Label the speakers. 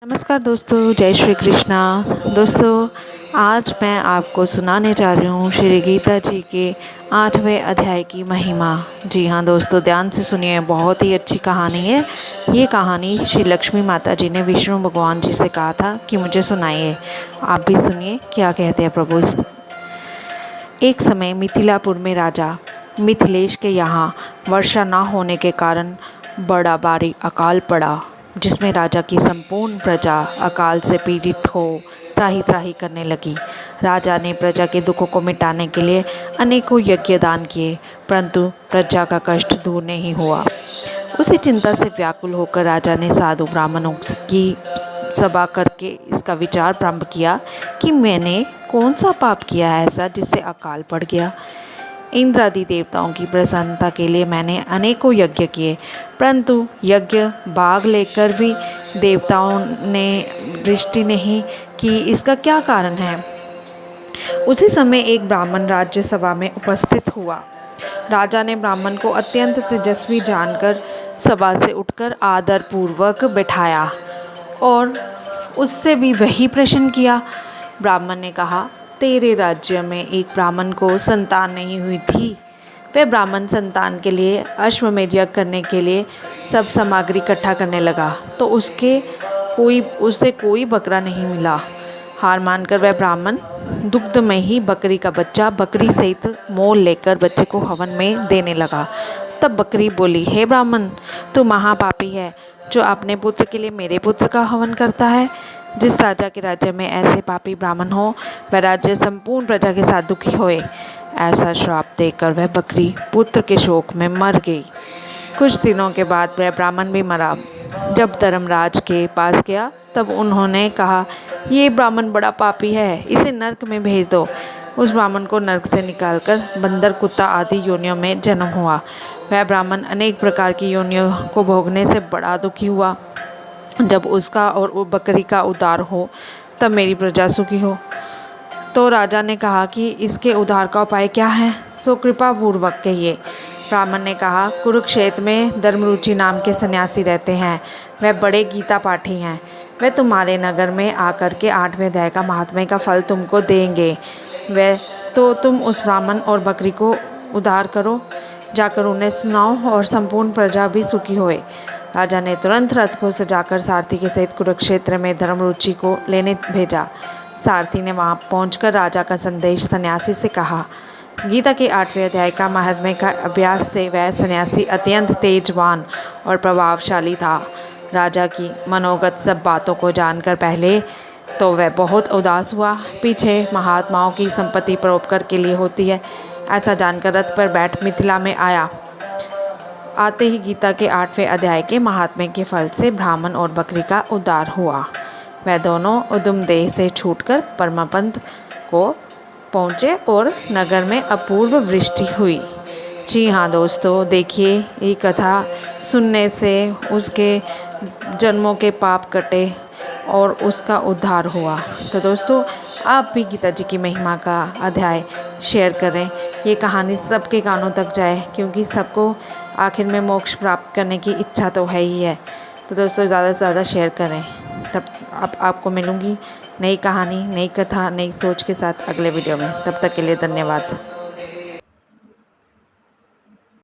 Speaker 1: नमस्कार दोस्तों, जय श्री कृष्णा। दोस्तों, आज मैं आपको सुनाने जा रही हूँ श्री गीता जी के 8वें अध्याय की महिमा। जी हाँ दोस्तों, ध्यान से सुनिए, बहुत ही अच्छी कहानी है। ये कहानी श्री लक्ष्मी माता जी ने विष्णु भगवान जी से कहा था कि मुझे सुनाइए। आप भी सुनिए क्या कहते हैं प्रभु। एक समय मिथिलापुर में राजा मिथिलेश के यहाँ वर्षा न होने के कारण बड़ा भारी अकाल पड़ा, जिसमें राजा की संपूर्ण प्रजा अकाल से पीड़ित हो त्राही त्राही करने लगी। राजा ने प्रजा के दुखों को मिटाने के लिए अनेकों यज्ञ दान किए, परंतु प्रजा का कष्ट दूर नहीं हुआ। उसी चिंता से व्याकुल होकर राजा ने साधु ब्राह्मणों की सभा करके इसका विचार प्रारंभ किया कि मैंने कौन सा पाप किया है ऐसा जिससे अकाल पड़ गया। इंद्र आदि देवताओं की प्रसन्नता के लिए मैंने अनेकों यज्ञ किए, परंतु यज्ञ भाग लेकर भी देवताओं ने दृष्टि नहीं की। इसका क्या कारण है? उसी समय एक ब्राह्मण राज्य सभा में उपस्थित हुआ। राजा ने ब्राह्मण को अत्यंत तेजस्वी जानकर सभा से उठकर आदरपूर्वक बैठाया और उससे भी वही प्रश्न किया। ब्राह्मण ने कहा, तेरे राज्य में एक ब्राह्मण को संतान नहीं हुई थी। वह ब्राह्मण संतान के लिए अश्वमेध यज्ञ करने के लिए सब सामग्री इकट्ठा करने लगा, तो उसे कोई बकरा नहीं मिला। हार मानकर वह ब्राह्मण दुग्धमयी बकरी का बच्चा बकरी सहित मोल लेकर बच्चे को हवन में देने लगा। तब बकरी बोली, हे ब्राह्मण, तू महापापी है जो अपने पुत्र के लिए मेरे पुत्र का हवन करता है। जिस राजा के राज्य में ऐसे पापी ब्राह्मण हो, वह राज्य संपूर्ण प्रजा के साथ दुखी होए। ऐसा श्राप देकर वह बकरी पुत्र के शोक में मर गई। कुछ दिनों के बाद वह ब्राह्मण भी मरा। जब धर्मराज के पास गया तब उन्होंने कहा, ये ब्राह्मण बड़ा पापी है, इसे नरक में भेज दो। उस ब्राह्मण को नरक से निकालकर बंदर, कुत्ता आदि योनियों में जन्म हुआ। वह ब्राह्मण अनेक प्रकार की योनियों को भोगने से बड़ा दुखी हुआ। जब उसका और वो बकरी का उद्धार हो तब मेरी प्रजा सुखी हो। तो राजा ने कहा कि इसके उद्धार का उपाय क्या है, सो कृपा पूर्वक कहिए। ब्राह्मण ने कहा, कुरुक्षेत्र में धर्मरुचि नाम के सन्यासी रहते हैं। वह बड़े गीता पाठी हैं। वह तुम्हारे नगर में आकर के 8वें अध्याय का महात्म्य का फल तुमको देंगे। वह तो तुम उस ब्राह्मण और बकरी को उद्धार करो, जाकर उन्हें सुनाओ और संपूर्ण प्रजा भी सुखी होए। राजा ने तुरंत रथ को सजाकर सारथी के सहित कुरुक्षेत्र में धर्मरुचि को लेने भेजा। सारथी ने वहां पहुंचकर राजा का संदेश सन्यासी से कहा। गीता के 8वें अध्याय का महात्म्य का अभ्यास से वह सन्यासी अत्यंत तेजवान और प्रभावशाली था। राजा की मनोगत सब बातों को जानकर पहले तो वह बहुत उदास हुआ, पीछे महात्माओं की संपत्ति परोपकार के लिए होती है ऐसा जानकर रथ पर बैठ मिथिला में आया। आते ही गीता के 8वें अध्याय के महात्म्य के फल से ब्राह्मण और बकरी का उद्धार हुआ। वह दोनों उद्दम देह से छूटकर परमपंथ को पहुँचे और नगर में अपूर्व वृष्टि हुई। जी हाँ दोस्तों, देखिए, ये कथा सुनने से उसके जन्मों के पाप कटे और उसका उद्धार हुआ। तो दोस्तों, आप भी गीता जी की महिमा का अध्याय शेयर करें। ये कहानी सबके कानों तक जाए, क्योंकि सबको आखिर में मोक्ष प्राप्त करने की इच्छा तो है ही है। तो दोस्तों, ज़्यादा से ज़्यादा शेयर करें। तब आपको मिलूँगी नई कहानी, नई कथा, नई सोच के साथ अगले वीडियो में। तब तक के लिए धन्यवाद।